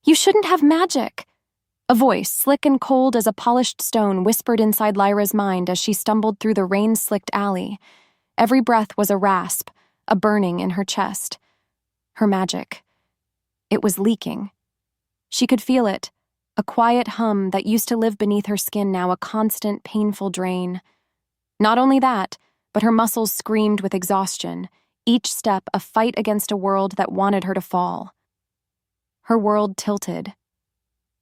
You shouldn't have magic. A voice, slick and cold as a polished stone, whispered inside Lyra's mind as she stumbled through the rain-slicked alley. Every breath was a rasp, a burning in her chest. Her magic. It was leaking. She could feel it, a quiet hum that used to live beneath her skin, now a constant, painful drain. Not only that, but her muscles screamed with exhaustion, each step a fight against a world that wanted her to fall. Her world tilted.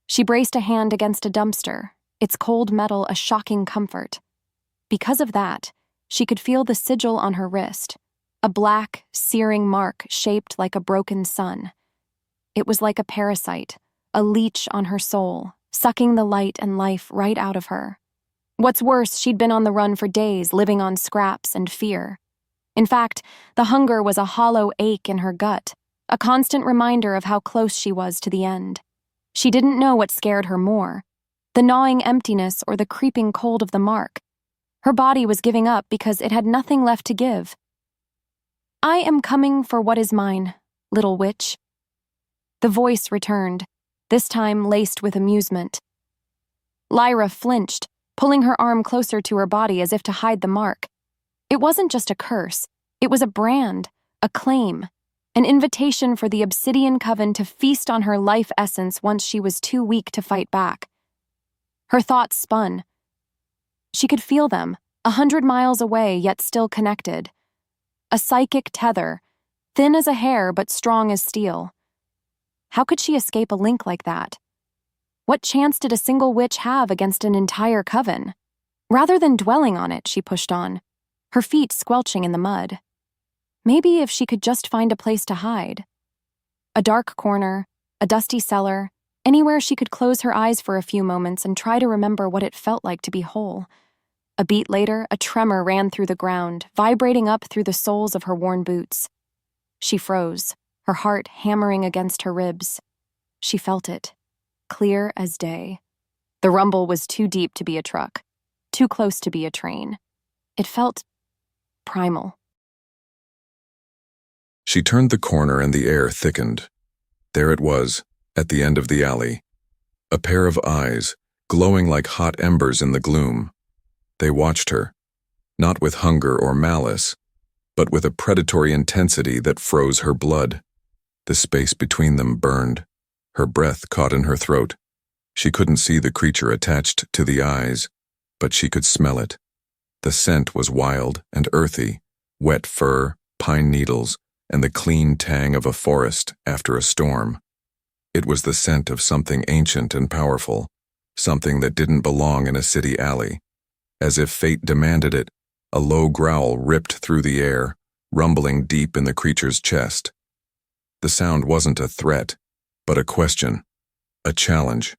She braced a hand against a dumpster, its cold metal a shocking comfort. Because of that, she could feel the sigil on her wrist, a black, searing mark shaped like a broken sun. It was like a parasite, a leech on her soul, sucking the light and life right out of her. What's worse, she'd been on the run for days, living on scraps and fear. In fact, the hunger was a hollow ache in her gut, a constant reminder of how close she was to the end. She didn't know what scared her more, the gnawing emptiness or the creeping cold of the mark. Her body was giving up because it had nothing left to give. "I am coming for what is mine, little witch." The voice returned, this time laced with amusement. Lyra flinched, pulling her arm closer to her body as if to hide the mark. It wasn't just a curse, it was a brand, a claim, an invitation for the Obsidian Coven to feast on her life essence once she was too weak to fight back. Her thoughts spun. She could feel them, 100 miles away yet still connected. A psychic tether, thin as a hair but strong as steel. How could she escape a link like that? What chance did a single witch have against an entire coven? Rather than dwelling on it, she pushed on, her feet squelching in the mud. Maybe if she could just find a place to hide. A dark corner, a dusty cellar, anywhere she could close her eyes for a few moments and try to remember what it felt like to be whole. A beat later, a tremor ran through the ground, vibrating up through the soles of her worn boots. She froze, her heart hammering against her ribs. She felt it, clear as day. The rumble was too deep to be a truck, too close to be a train. It felt primal. She turned the corner and the air thickened. There it was, at the end of the alley. A pair of eyes, glowing like hot embers in the gloom. They watched her, not with hunger or malice, but with a predatory intensity that froze her blood. The space between them burned. Her breath caught in her throat. She couldn't see the creature attached to the eyes, but she could smell it. The scent was wild and earthy, wet fur, pine needles, and the clean tang of a forest after a storm. It was the scent of something ancient and powerful, something that didn't belong in a city alley. As if fate demanded it, a low growl ripped through the air, rumbling deep in the creature's chest. The sound wasn't a threat, but a question, a challenge.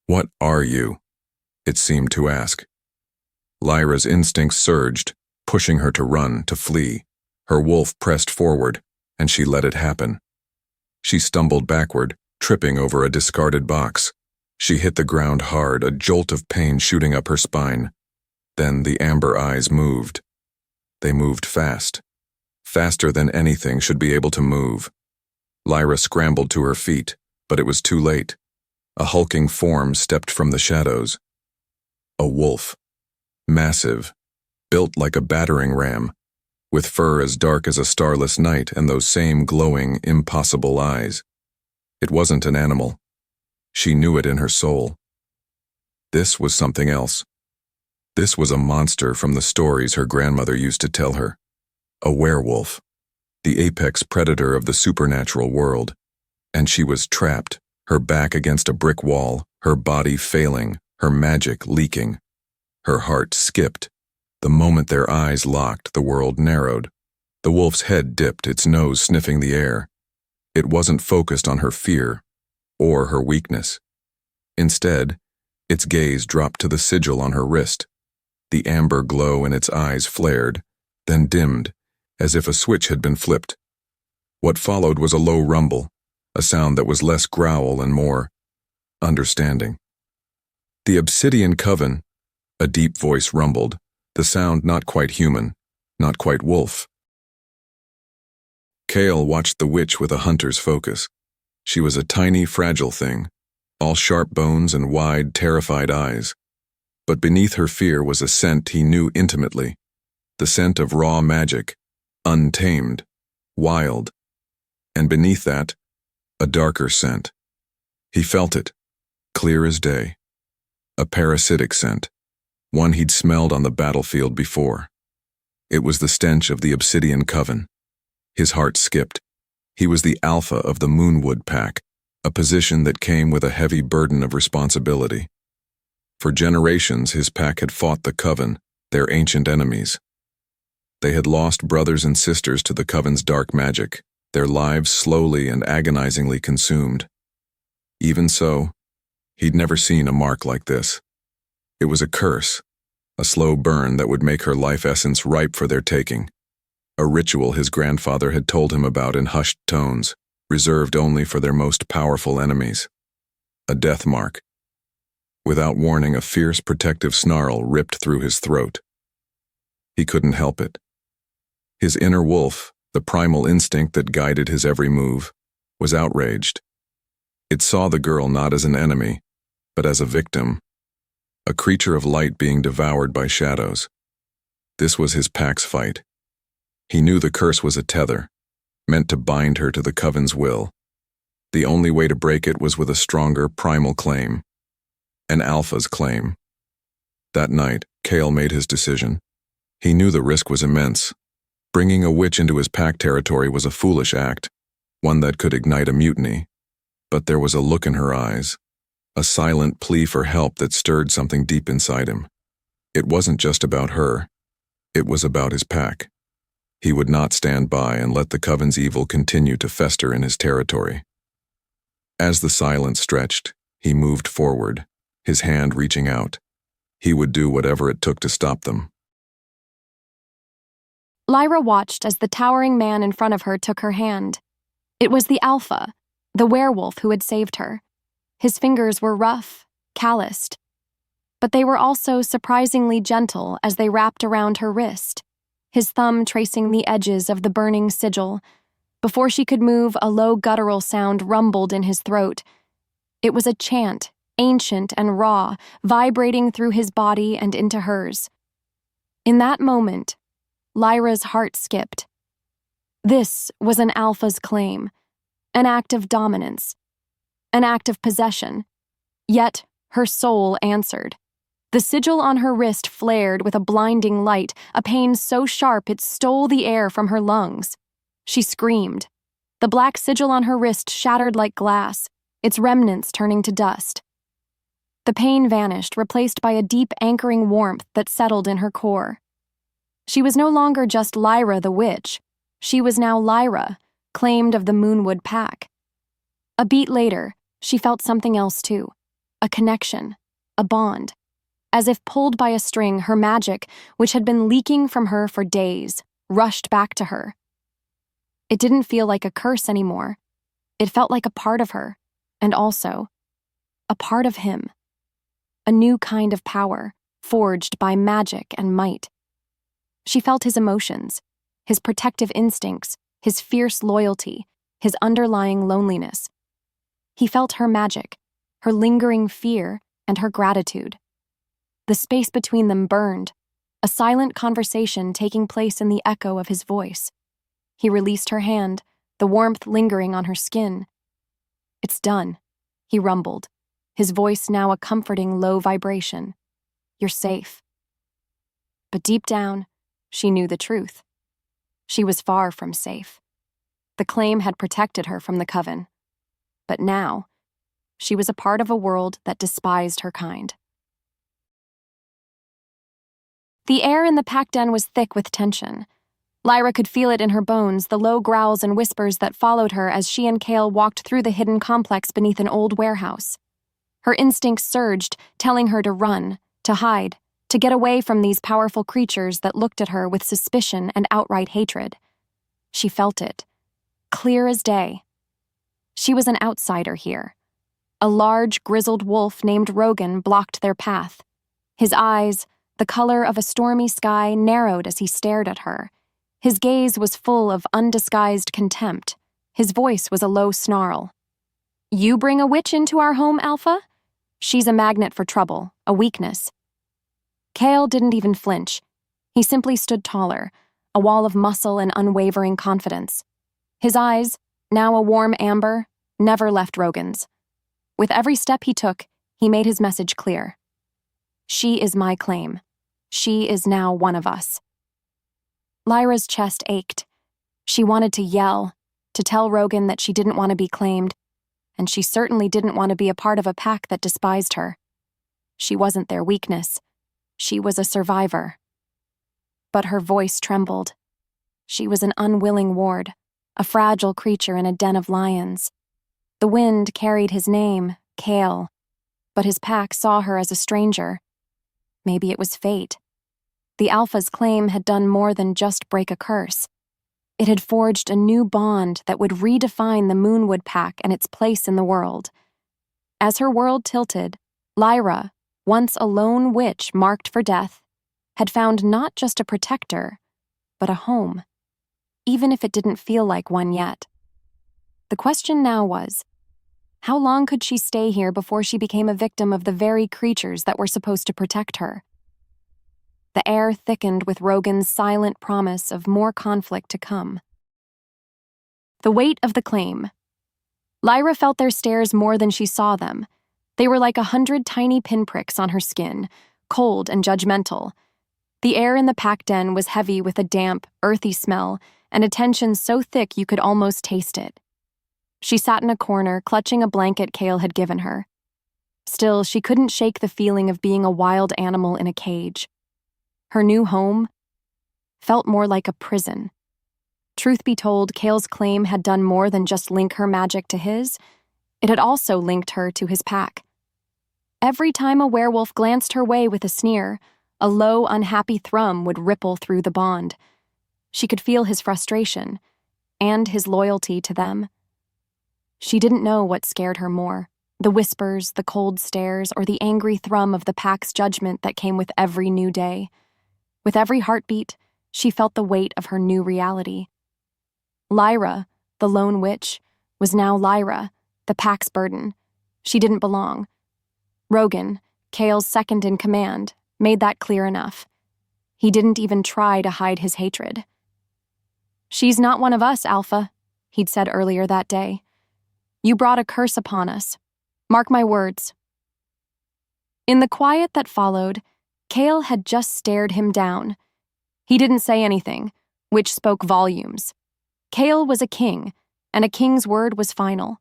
"What are you?" it seemed to ask. Lyra's instincts surged, pushing her to run, to flee. Her wolf pressed forward, and she let it happen. She stumbled backward, tripping over a discarded box. She hit the ground hard, a jolt of pain shooting up her spine. Then the amber eyes moved. They moved fast. Faster than anything should be able to move. Lyra scrambled to her feet, but it was too late. A hulking form stepped from the shadows. A wolf. Massive, built like a battering ram, with fur as dark as a starless night and those same glowing, impossible eyes. It wasn't an animal. She knew it in her soul. This was something else. This was a monster from the stories her grandmother used to tell her. A werewolf, the apex predator of the supernatural world. And she was trapped, her back against a brick wall, her body failing, her magic leaking. Her heart skipped. The moment their eyes locked, the world narrowed. The wolf's head dipped, its nose sniffing the air. It wasn't focused on her fear or her weakness. Instead, its gaze dropped to the sigil on her wrist. The amber glow in its eyes flared, then dimmed, as if a switch had been flipped. What followed was a low rumble, a sound that was less growl and more understanding. "The Obsidian Coven," a deep voice rumbled, the sound not quite human, not quite wolf. Kael watched the witch with a hunter's focus. She was a tiny, fragile thing, all sharp bones and wide, terrified eyes. But beneath her fear was a scent he knew intimately, the scent of raw magic, untamed, wild, and beneath that, a darker scent. He felt it, clear as day. A parasitic scent, one he'd smelled on the battlefield before. It was the stench of the Obsidian Coven. His heart skipped. He was the alpha of the Moonwood Pack, a position that came with a heavy burden of responsibility. For generations, his pack had fought the Coven, their ancient enemies. They had lost brothers and sisters to the Coven's dark magic, their lives slowly and agonizingly consumed. Even so, he'd never seen a mark like this. It was a curse, a slow burn that would make her life essence ripe for their taking. A ritual his grandfather had told him about in hushed tones, reserved only for their most powerful enemies. A death mark. Without warning, a fierce protective snarl ripped through his throat. He couldn't help it. His inner wolf, the primal instinct that guided his every move, was outraged. It saw the girl not as an enemy, but as a victim, a creature of light being devoured by shadows. This was his pack's fight. He knew the curse was a tether, meant to bind her to the Coven's will. The only way to break it was with a stronger, primal claim. An alpha's claim. That night, Kael made his decision. He knew the risk was immense. Bringing a witch into his pack territory was a foolish act, one that could ignite a mutiny. But there was a look in her eyes, a silent plea for help that stirred something deep inside him. It wasn't just about her. It was about his pack. He would not stand by and let the Coven's evil continue to fester in his territory. As the silence stretched, he moved forward, his hand reaching out. He would do whatever it took to stop them. Lyra watched as the towering man in front of her took her hand. It was the Alpha, the werewolf who had saved her. His fingers were rough, calloused, but they were also surprisingly gentle as they wrapped around her wrist, his thumb tracing the edges of the burning sigil. Before she could move, a low guttural sound rumbled in his throat. It was a chant, ancient and raw, vibrating through his body and into hers. In that moment, Lyra's heart skipped. This was an Alpha's claim, an act of dominance, an act of possession. Yet her soul answered. The sigil on her wrist flared with a blinding light, a pain so sharp it stole the air from her lungs. She screamed. The black sigil on her wrist shattered like glass, its remnants turning to dust. The pain vanished, replaced by a deep anchoring warmth that settled in her core. She was no longer just Lyra the witch. She was now Lyra, claimed of the Moonwood Pack. A beat later, she felt something else too. A connection, a bond. As if pulled by a string, her magic, which had been leaking from her for days, rushed back to her. It didn't feel like a curse anymore. It felt like a part of her, and also a part of him. A new kind of power, forged by magic and might. She felt his emotions, his protective instincts, his fierce loyalty, his underlying loneliness. He felt her magic, her lingering fear, and her gratitude. The space between them burned, a silent conversation taking place in the echo of his voice. He released her hand, the warmth lingering on her skin. "It's done," he rumbled, his voice now a comforting low vibration. "You're safe." But deep down, she knew the truth. She was far from safe. The claim had protected her from the Coven. But now, she was a part of a world that despised her kind. The air in the pack den was thick with tension. Lyra could feel it in her bones, the low growls and whispers that followed her as she and Kael walked through the hidden complex beneath an old warehouse. Her instincts surged, telling her to run, to hide, to get away from these powerful creatures that looked at her with suspicion and outright hatred. She felt it, clear as day. She was an outsider here. A large, grizzled wolf named Rogan blocked their path. His eyes, the color of a stormy sky, narrowed as he stared at her. His gaze was full of undisguised contempt. His voice was a low snarl. You bring a witch into our home, Alpha? She's a magnet for trouble, a weakness. Kael didn't even flinch. He simply stood taller, a wall of muscle and unwavering confidence. His eyes, now a warm amber, never left Rogan's. With every step he took, he made his message clear. She is my claim. She is now one of us. Lyra's chest ached. She wanted to yell, to tell Rogan that she didn't want to be claimed, and she certainly didn't want to be a part of a pack that despised her. She wasn't their weakness. She was a survivor. But her voice trembled. She was an unwilling ward, a fragile creature in a den of lions. The wind carried his name, Kael, but his pack saw her as a stranger. Maybe it was fate. The Alpha's claim had done more than just break a curse. It had forged a new bond that would redefine the Moonwood Pack and its place in the world. As her world tilted, Lyra, once a lone witch marked for death, had found not just a protector, but a home, even if it didn't feel like one yet. The question now was, how long could she stay here before she became a victim of the very creatures that were supposed to protect her? The air thickened with Rogan's silent promise of more conflict to come. The weight of the claim. Lyra felt their stares more than she saw them. They were like 100 tiny pinpricks on her skin, cold and judgmental. The air in the pack den was heavy with a damp, earthy smell, and a tension so thick you could almost taste it. She sat in a corner, clutching a blanket Kael had given her. Still, she couldn't shake the feeling of being a wild animal in a cage. Her new home felt more like a prison. Truth be told, Kael's claim had done more than just link her magic to his. It had also linked her to his pack. Every time a werewolf glanced her way with a sneer, a low, unhappy thrum would ripple through the bond. She could feel his frustration and his loyalty to them. She didn't know what scared her more, the whispers, the cold stares, or the angry thrum of the pack's judgment that came with every new day. With every heartbeat, she felt the weight of her new reality. Lyra, the lone witch, was now Lyra, the pack's burden. She didn't belong. Rogan, Kael's second in command, made that clear enough. He didn't even try to hide his hatred. "She's not one of us, Alpha," he'd said earlier that day. "You brought a curse upon us. Mark my words." In the quiet that followed, Kael had just stared him down. He didn't say anything, which spoke volumes. Kael was a king, and a king's word was final.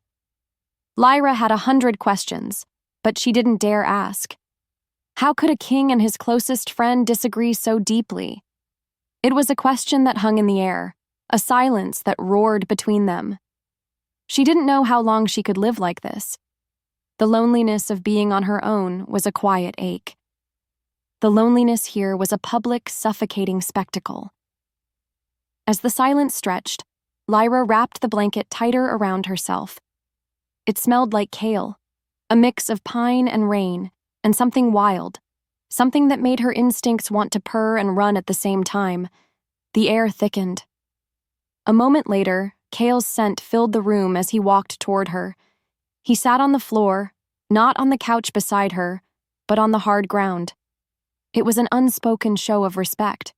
Lyra had 100 questions, but she didn't dare ask. How could a king and his closest friend disagree so deeply? It was a question that hung in the air, a silence that roared between them. She didn't know how long she could live like this. The loneliness of being on her own was a quiet ache. The loneliness here was a public, suffocating spectacle. As the silence stretched, Lyra wrapped the blanket tighter around herself. It smelled like Kael, a mix of pine and rain, and something wild, something that made her instincts want to purr and run at the same time. The air thickened. A moment later, Kael's scent filled the room as he walked toward her. He sat on the floor, not on the couch beside her, but on the hard ground. It was an unspoken show of respect.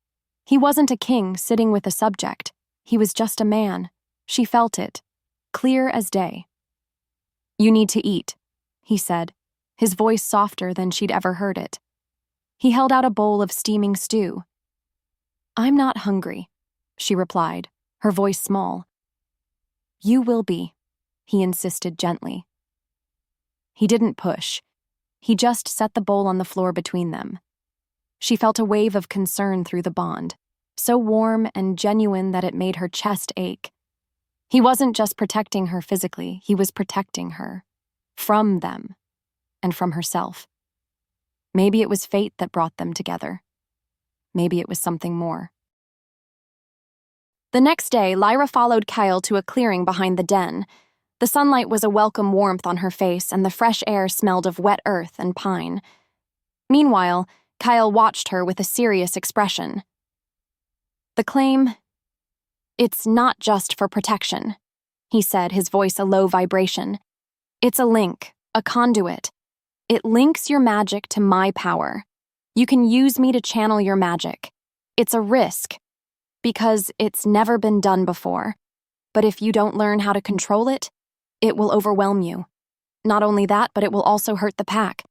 He wasn't a king sitting with a subject. He was just a man. She felt it, clear as day. "You need to eat," he said, his voice softer than she'd ever heard it. He held out a bowl of steaming stew. "I'm not hungry," she replied, her voice small. "You will be," he insisted gently. He didn't push. He just set the bowl on the floor between them. She felt a wave of concern through the bond, so warm and genuine that it made her chest ache. He wasn't just protecting her physically, he was protecting her. From them. And from herself. Maybe it was fate that brought them together. Maybe it was something more. The next day, Lyra followed Kael to a clearing behind the den. The sunlight was a welcome warmth on her face, and the fresh air smelled of wet earth and pine. Meanwhile, Kael watched her with a serious expression. "The claim, it's not just for protection," he said, his voice a low vibration. It's a link, a conduit. It links your magic to my power. You can use me to channel your magic. It's a risk, because it's never been done before. But if you don't learn how to control it, it will overwhelm you. Not only that, but it will also hurt the pack.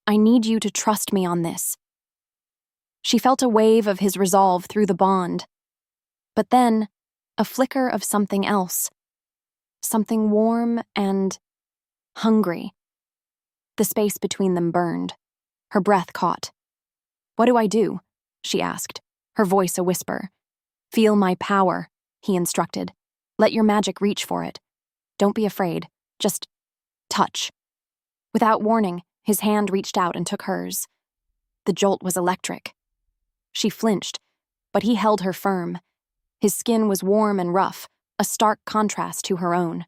I need you to trust me on this. She felt a wave of his resolve through the bond. But then, a flicker of something else. Something warm and hungry. The space between them burned. Her breath caught. "What do I do?" she asked, her voice a whisper. "Feel my power," he instructed. "Let your magic reach for it. Don't be afraid. Just touch." Without warning, his hand reached out and took hers. The jolt was electric. She flinched, but he held her firm. His skin was warm and rough, a stark contrast to her own.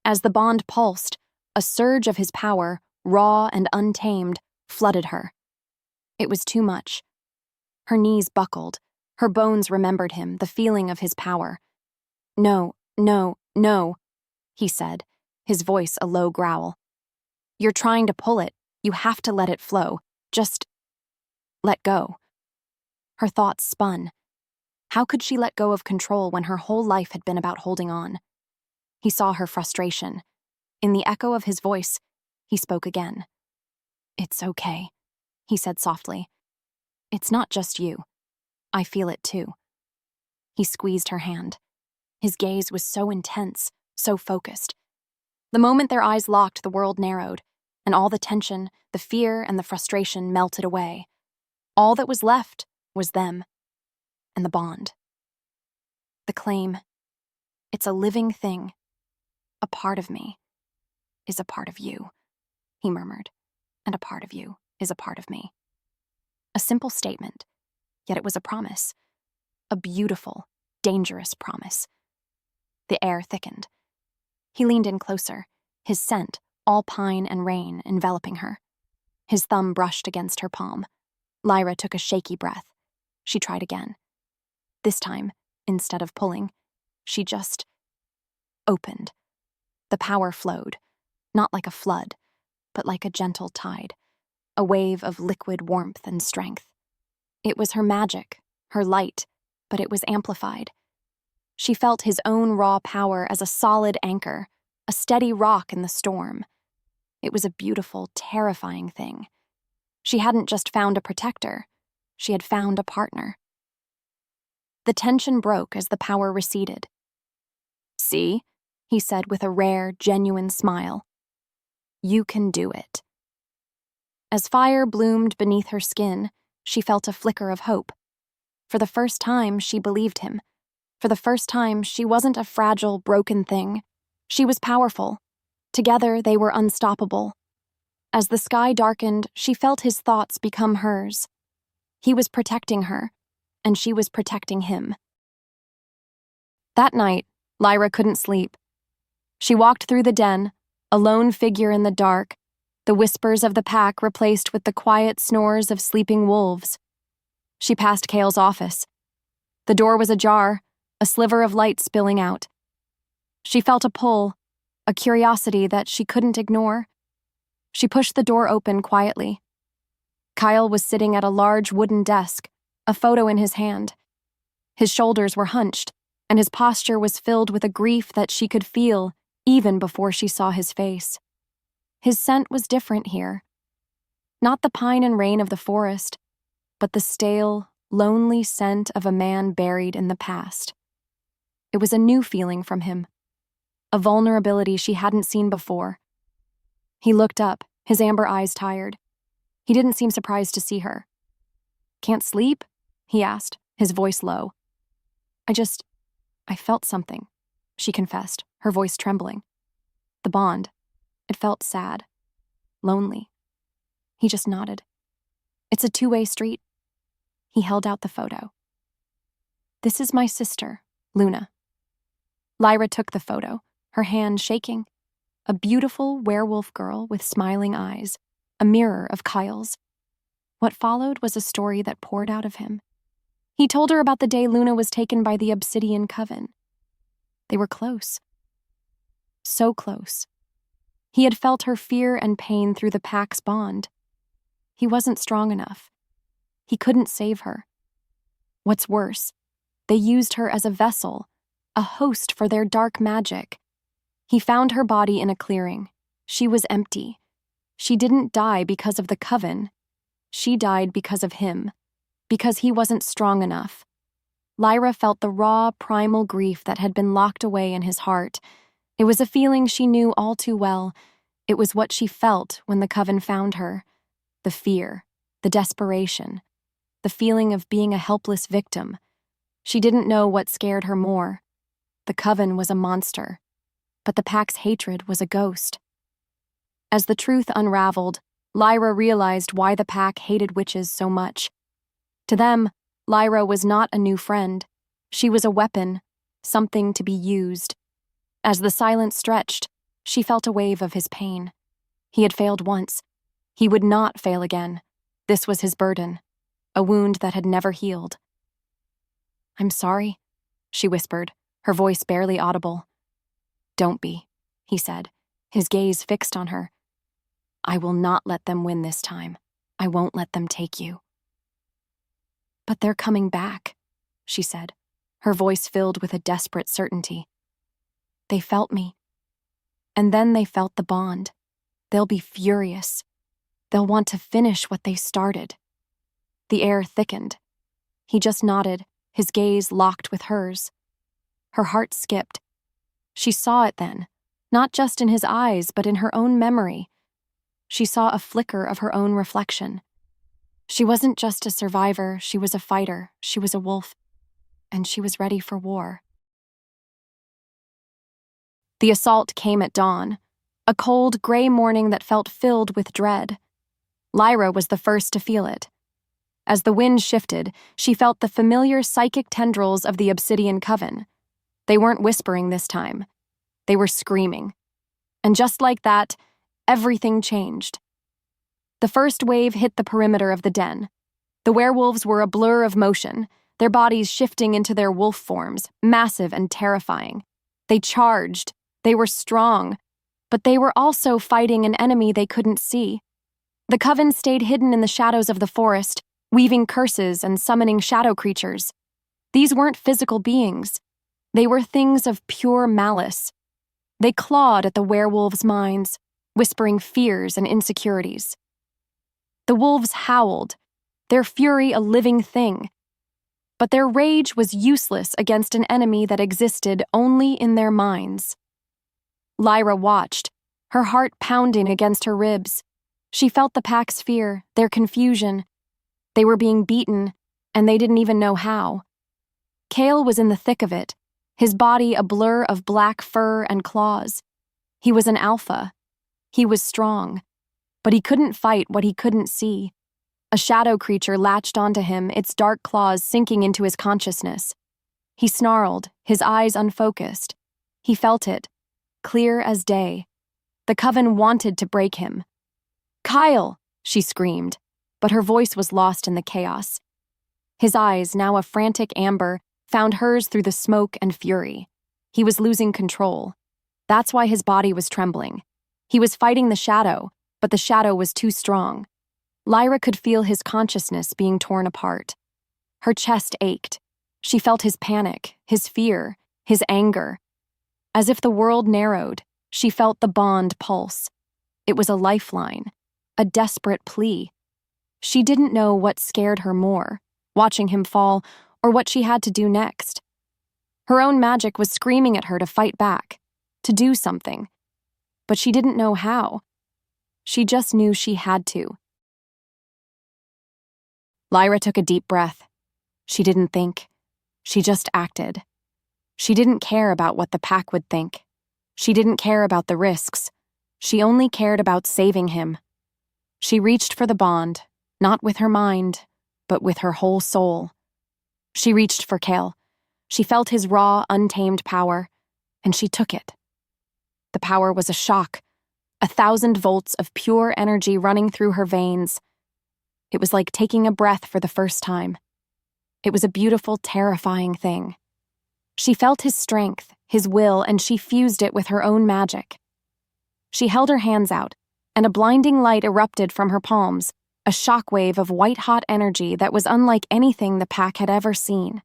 As the bond pulsed, a surge of his power, raw and untamed, flooded her. It was too much. Her knees buckled. Her bones remembered him, the feeling of his power. "No, no, no," he said, his voice a low growl. "You're trying to pull it. You have to let it flow. Just let go." Her thoughts spun. How could she let go of control when her whole life had been about holding on? He saw her frustration. In the echo of his voice, he spoke again. "It's okay," he said softly. "It's not just you. I feel it too." He squeezed her hand. His gaze was so intense, so focused. The moment their eyes locked, the world narrowed, and all the tension, the fear, and the frustration melted away. All that was left was them, and the bond. The claim. It's a living thing. A part of me is a part of you, he murmured, and a part of you is a part of me. A simple statement, yet it was a promise. A beautiful, dangerous promise. The air thickened. He leaned in closer, his scent, all pine and rain, enveloping her. His thumb brushed against her palm. Lyra took a shaky breath. She tried again. This time, instead of pulling, she just opened. The power flowed, not like a flood, but like a gentle tide, a wave of liquid warmth and strength. It was her magic, her light, but it was amplified. She felt his own raw power as a solid anchor, a steady rock in the storm. It was a beautiful, terrifying thing. She hadn't just found a protector, she had found a partner. The tension broke as the power receded. "See?" he said with a rare, genuine smile. "You can do it." As fire bloomed beneath her skin, she felt a flicker of hope. For the first time, she believed him. For the first time, she wasn't a fragile, broken thing. She was powerful. Together, they were unstoppable. As the sky darkened, she felt his thoughts become hers. He was protecting her, and she was protecting him. That night, Lyra couldn't sleep. She walked through the den, a lone figure in the dark, the whispers of the pack replaced with the quiet snores of sleeping wolves. She passed Kael's office. The door was ajar, a sliver of light spilling out. She felt a pull, a curiosity that she couldn't ignore. She pushed the door open quietly. Kael was sitting at a large wooden desk, a photo in his hand. His shoulders were hunched, and his posture was filled with a grief that she could feel even before she saw his face. His scent was different here. Not the pine and rain of the forest, but the stale, lonely scent of a man buried in the past. It was a new feeling from him, a vulnerability she hadn't seen before. He looked up, his amber eyes tired. He didn't seem surprised to see her. "Can't sleep?" he asked, his voice low. I felt something," she confessed, her voice trembling. "The bond. It felt sad. Lonely." He just nodded. "It's a two-way street." He held out the photo. "This is my sister, Luna." Lyra took the photo, her hand shaking. A beautiful werewolf girl with smiling eyes, a mirror of Kael's. What followed was a story that poured out of him. He told her about the day Luna was taken by the Obsidian Coven. They were close. So close. He had felt her fear and pain through the pack's bond. He wasn't strong enough. He couldn't save her. What's worse, they used her as a vessel, a host for their dark magic. He found her body in a clearing. She was empty. She didn't die because of the coven. She died because of him, because he wasn't strong enough. Lyra felt the raw, primal grief that had been locked away in his heart. It was a feeling she knew all too well. It was what she felt when the coven found her. The fear, the desperation, the feeling of being a helpless victim. She didn't know what scared her more. The coven was a monster, but the pack's hatred was a ghost. As the truth unraveled, Lyra realized why the pack hated witches so much. To them, Lyra was not a new friend. She was a weapon, something to be used. As the silence stretched, she felt a wave of his pain. He had failed once. He would not fail again. This was his burden, a wound that had never healed. "I'm sorry," she whispered, her voice barely audible. "Don't be," he said, his gaze fixed on her. "I will not let them win this time. I won't let them take you." "But they're coming back," she said, her voice filled with a desperate certainty. "They felt me. And then they felt the bond. They'll be furious. They'll want to finish what they started." The air thickened. He just nodded, his gaze locked with hers. Her heart skipped. She saw it then, not just in his eyes, but in her own memory. She saw a flicker of her own reflection. She wasn't just a survivor, she was a fighter, she was a wolf, and she was ready for war. The assault came at dawn, a cold, gray morning that felt filled with dread. Lyra was the first to feel it. As the wind shifted, she felt the familiar psychic tendrils of the Obsidian Coven. They weren't whispering this time. They were screaming. And just like that, everything changed. The first wave hit the perimeter of the den. The werewolves were a blur of motion, their bodies shifting into their wolf forms, massive and terrifying. They charged. They were strong. But they were also fighting an enemy they couldn't see. The coven stayed hidden in the shadows of the forest, weaving curses and summoning shadow creatures. These weren't physical beings. They were things of pure malice. They clawed at the werewolves' minds, whispering fears and insecurities. The wolves howled, their fury a living thing. But their rage was useless against an enemy that existed only in their minds. Lyra watched, her heart pounding against her ribs. She felt the pack's fear, their confusion. They were being beaten, and they didn't even know how. Kael was in the thick of it, his body a blur of black fur and claws. He was an alpha. He was strong. But he couldn't fight what he couldn't see. A shadow creature latched onto him, its dark claws sinking into his consciousness. He snarled, his eyes unfocused. He felt it, clear as day. The coven wanted to break him. "Kael!" she screamed, but her voice was lost in the chaos. His eyes, now a frantic amber, found hers through the smoke and fury. He was losing control. That's why his body was trembling. He was fighting the shadow, but the shadow was too strong. Lyra could feel his consciousness being torn apart. Her chest ached. She felt his panic, his fear, his anger. As if the world narrowed, she felt the bond pulse. It was a lifeline, a desperate plea. She didn't know what scared her more, watching him fall, or what she had to do next. Her own magic was screaming at her to fight back, to do something. But she didn't know how. She just knew she had to. Lyra took a deep breath. She didn't think. She just acted. She didn't care about what the pack would think. She didn't care about the risks. She only cared about saving him. She reached for the bond, not with her mind, but with her whole soul. She reached for Kael. She felt his raw, untamed power, and she took it. The power was a shock, 1,000 volts of pure energy running through her veins. It was like taking a breath for the first time. It was a beautiful, terrifying thing. She felt his strength, his will, and she fused it with her own magic. She held her hands out, and a blinding light erupted from her palms, a shockwave of white-hot energy that was unlike anything the pack had ever seen.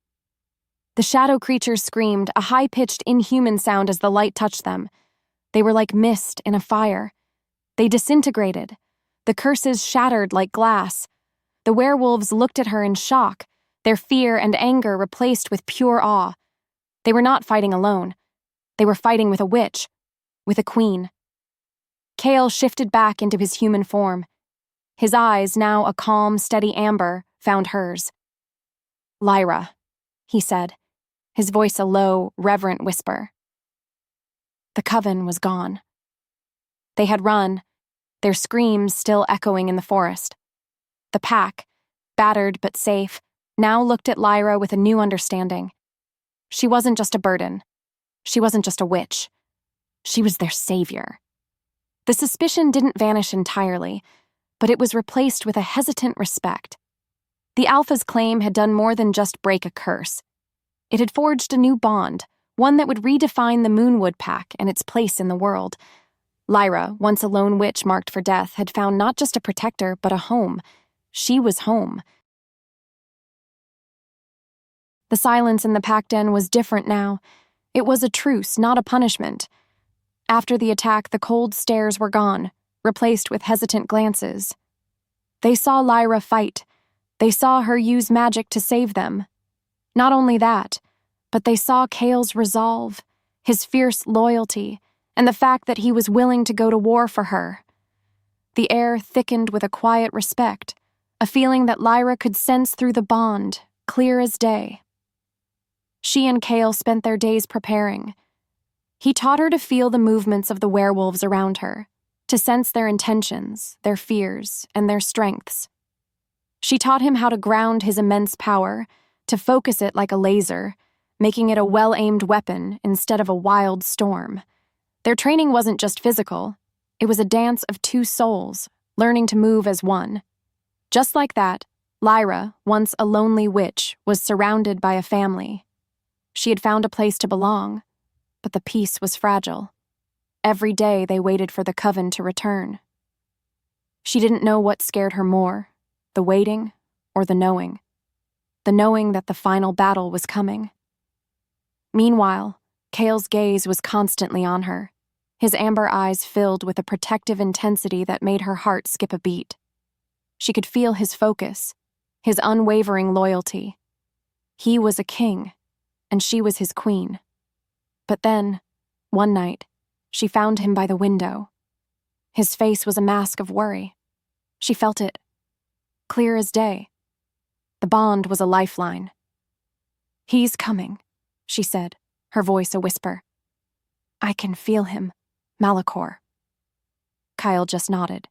The shadow creatures screamed, a high-pitched, inhuman sound as the light touched them. They were like mist in a fire. They disintegrated. The curses shattered like glass. The werewolves looked at her in shock, their fear and anger replaced with pure awe. They were not fighting alone. They were fighting with a witch, with a queen. Kael shifted back into his human form. His eyes, now a calm, steady amber, found hers. "Lyra," he said, his voice a low, reverent whisper. The coven was gone. They had run, their screams still echoing in the forest. The pack, battered but safe, now looked at Lyra with a new understanding. She wasn't just a burden. She wasn't just a witch. She was their savior. The suspicion didn't vanish entirely, but it was replaced with a hesitant respect. The Alpha's claim had done more than just break a curse. It had forged a new bond, one that would redefine the Moonwood Pack and its place in the world. Lyra, once a lone witch marked for death, had found not just a protector, but a home. She was home. The silence in the pack den was different now. It was a truce, not a punishment. After the attack, the cold stares were gone, replaced with hesitant glances. They saw Lyra fight. They saw her use magic to save them. Not only that, but they saw Kael's resolve, his fierce loyalty, and the fact that he was willing to go to war for her. The air thickened with a quiet respect, a feeling that Lyra could sense through the bond, clear as day. She and Kael spent their days preparing. He taught her to feel the movements of the werewolves around her, to sense their intentions, their fears, and their strengths. She taught him how to ground his immense power, to focus it like a laser, making it a well-aimed weapon instead of a wild storm. Their training wasn't just physical. It was a dance of two souls, learning to move as one. Just like that, Lyra, once a lonely witch, was surrounded by a family. She had found a place to belong, but the peace was fragile. Every day they waited for the coven to return. She didn't know what scared her more, the waiting or the knowing. The knowing that the final battle was coming. Meanwhile, Kael's gaze was constantly on her, his amber eyes filled with a protective intensity that made her heart skip a beat. She could feel his focus, his unwavering loyalty. He was a king, and she was his queen. But then, one night, she found him by the window. His face was a mask of worry. She felt it, clear as day. The bond was a lifeline. "He's coming," she said, her voice a whisper. "I can feel him, Malachor." Kael just nodded.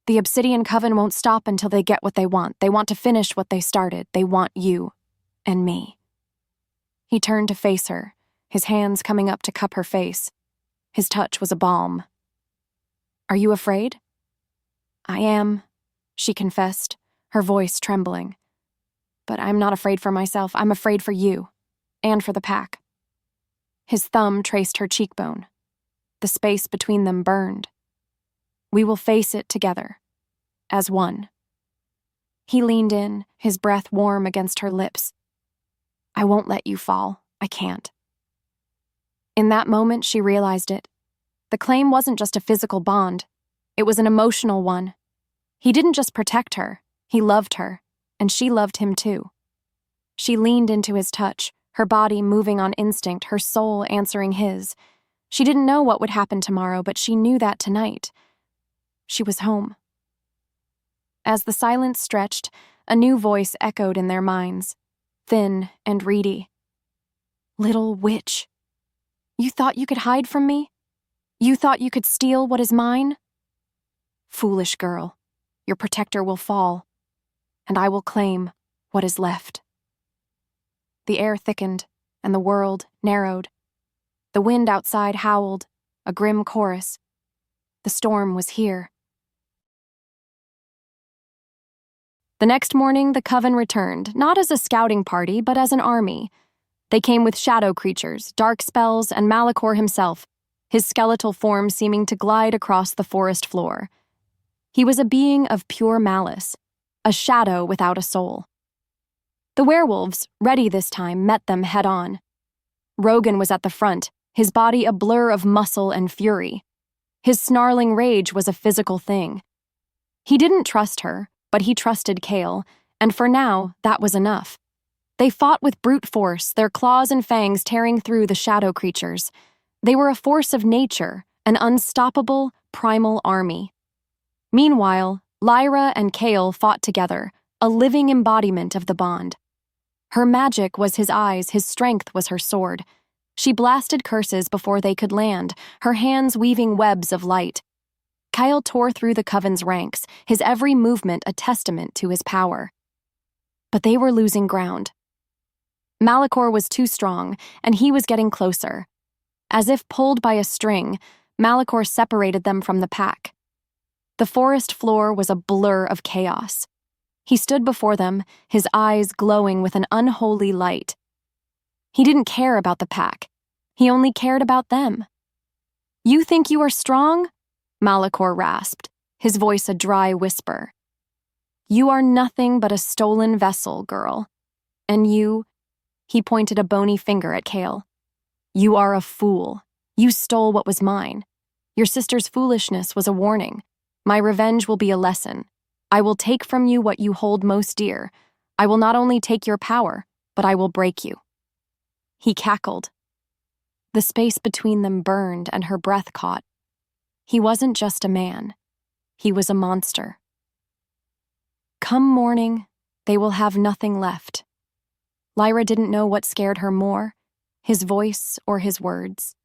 "The Obsidian Coven won't stop until they get what they want. They want to finish what they started. They want you and me." He turned to face her, his hands coming up to cup her face. His touch was a balm. "Are you afraid?" "I am," she confessed, her voice trembling. "But I'm not afraid for myself. I'm afraid for you, and for the pack." His thumb traced her cheekbone. The space between them burned. "We will face it together, as one." He leaned in, his breath warm against her lips. "I won't let you fall. I can't." In that moment, she realized it. The claim wasn't just a physical bond. It was an emotional one. He didn't just protect her. He loved her, and she loved him too. She leaned into his touch, her body moving on instinct, her soul answering his. She didn't know what would happen tomorrow, but she knew that tonight. She was home. As the silence stretched, a new voice echoed in their minds, thin and reedy. "Little witch. You thought you could hide from me? You thought you could steal what is mine? Foolish girl, your protector will fall, and I will claim what is left." The air thickened, and the world narrowed. The wind outside howled, a grim chorus. The storm was here. The next morning, the coven returned, not as a scouting party, but as an army. They came with shadow creatures, dark spells, and Malachor himself. his skeletal form seeming to glide across the forest floor. He was a being of pure malice, a shadow without a soul. The werewolves, ready this time, met them head-on. Rogan was at the front, his body a blur of muscle and fury. His snarling rage was a physical thing. He didn't trust her, but he trusted Kael, and for now, that was enough. They fought with brute force, their claws and fangs tearing through the shadow creatures. They were a force of nature, an unstoppable, primal army. Meanwhile, Lyra and Kael fought together, a living embodiment of the bond. Her magic was his eyes, his strength was her sword. She blasted curses before they could land, her hands weaving webs of light. Kael tore through the Coven's ranks, his every movement a testament to his power. But they were losing ground. Malachor was too strong, and he was getting closer. As if pulled by a string, Malachor separated them from the pack. The forest floor was a blur of chaos. He stood before them, his eyes glowing with an unholy light. He didn't care about the pack. He only cared about them. "You think you are strong?" Malachor rasped, his voice a dry whisper. "You are nothing but a stolen vessel, girl. And you," he pointed a bony finger at Kael, "you are a fool. You stole what was mine. Your sister's foolishness was a warning. My revenge will be a lesson. I will take from you what you hold most dear. I will not only take your power, but I will break you." He cackled. The space between them burned and her breath caught. He wasn't just a man. He was a monster. Come morning, they will have nothing left. Lyra didn't know what scared her more, his voice or his words.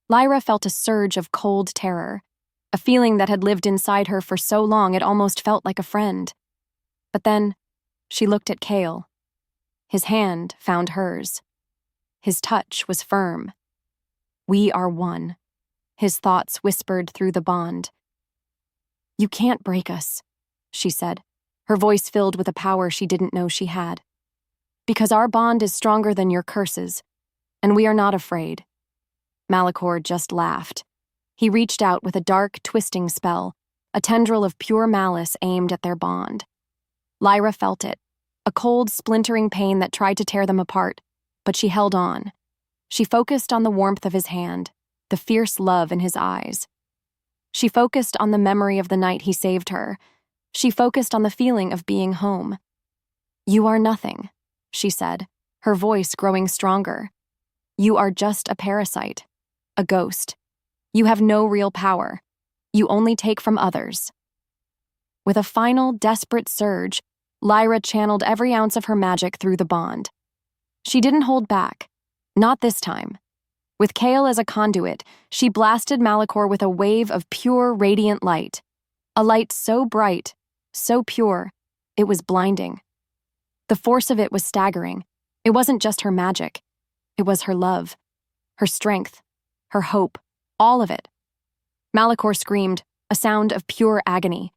Lyra felt a surge of cold terror, a feeling that had lived inside her for so long it almost felt like a friend. But then, she looked at Kael. His hand found hers. His touch was firm. "We are one," his thoughts whispered through the bond. "You can't break us," she said, her voice filled with a power she didn't know she had. "Because our bond is stronger than your curses, and we are not afraid." Malachor just laughed. He reached out with a dark, twisting spell, a tendril of pure malice aimed at their bond. Lyra felt it, a cold, splintering pain that tried to tear them apart, but she held on. She focused on the warmth of his hand, the fierce love in his eyes. She focused on the memory of the night he saved her. She focused on the feeling of being home. "You are nothing," she said, her voice growing stronger. "You are just a parasite, a ghost. You have no real power. You only take from others." With a final, desperate surge, Lyra channeled every ounce of her magic through the bond. She didn't hold back. Not this time. With Kael as a conduit, she blasted Malachor with a wave of pure, radiant light. A light so bright, so pure, it was blinding. The force of it was staggering. It wasn't just her magic. It was her love, her strength, her hope, all of it. Malachor screamed, a sound of pure agony.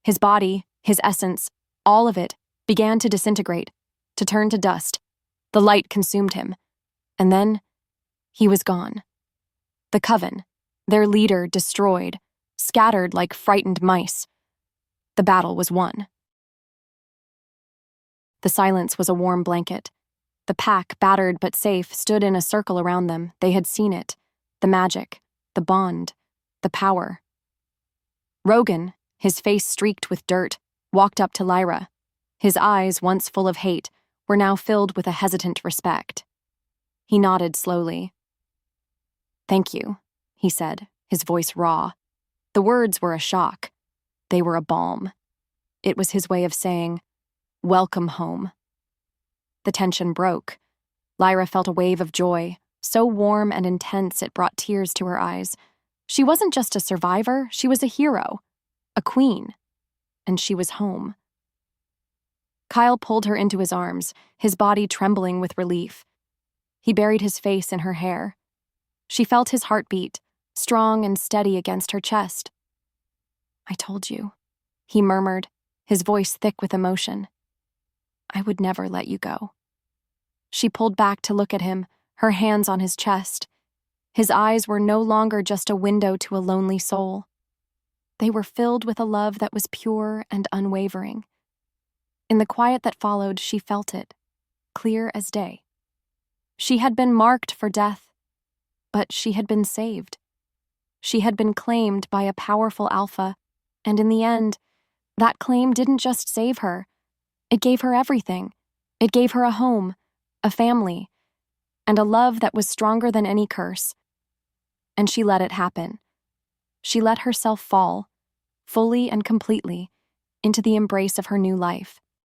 His body, his essence, all of it, began to disintegrate, to turn to dust. The light consumed him. And then, he was gone. The Coven, their leader destroyed, scattered like frightened mice. The battle was won. The silence was a warm blanket. The pack, battered but safe, stood in a circle around them. They had seen it. The magic, the bond, the power. Rogan, his face streaked with dirt, walked up to Lyra. His eyes, once full of hate, were now filled with a hesitant respect. He nodded slowly. "Thank you," he said, his voice raw. The words were a shock. They were a balm. It was his way of saying, "Welcome home." The tension broke. Lyra felt a wave of joy, so warm and intense it brought tears to her eyes. She wasn't just a survivor, she was a hero, a queen, and she was home. Kael pulled her into his arms, his body trembling with relief. He buried his face in her hair. She felt his heartbeat, strong and steady against her chest. "I told you," he murmured, his voice thick with emotion. "I would never let you go." She pulled back to look at him, her hands on his chest. His eyes were no longer just a window to a lonely soul. They were filled with a love that was pure and unwavering. In the quiet that followed, she felt it, clear as day. She had been marked for death, but she had been saved. She had been claimed by a powerful alpha, and in the end, that claim didn't just save her. It gave her everything. It gave her a home, a family, and a love that was stronger than any curse. And she let it happen. She let herself fall, fully and completely, into the embrace of her new life.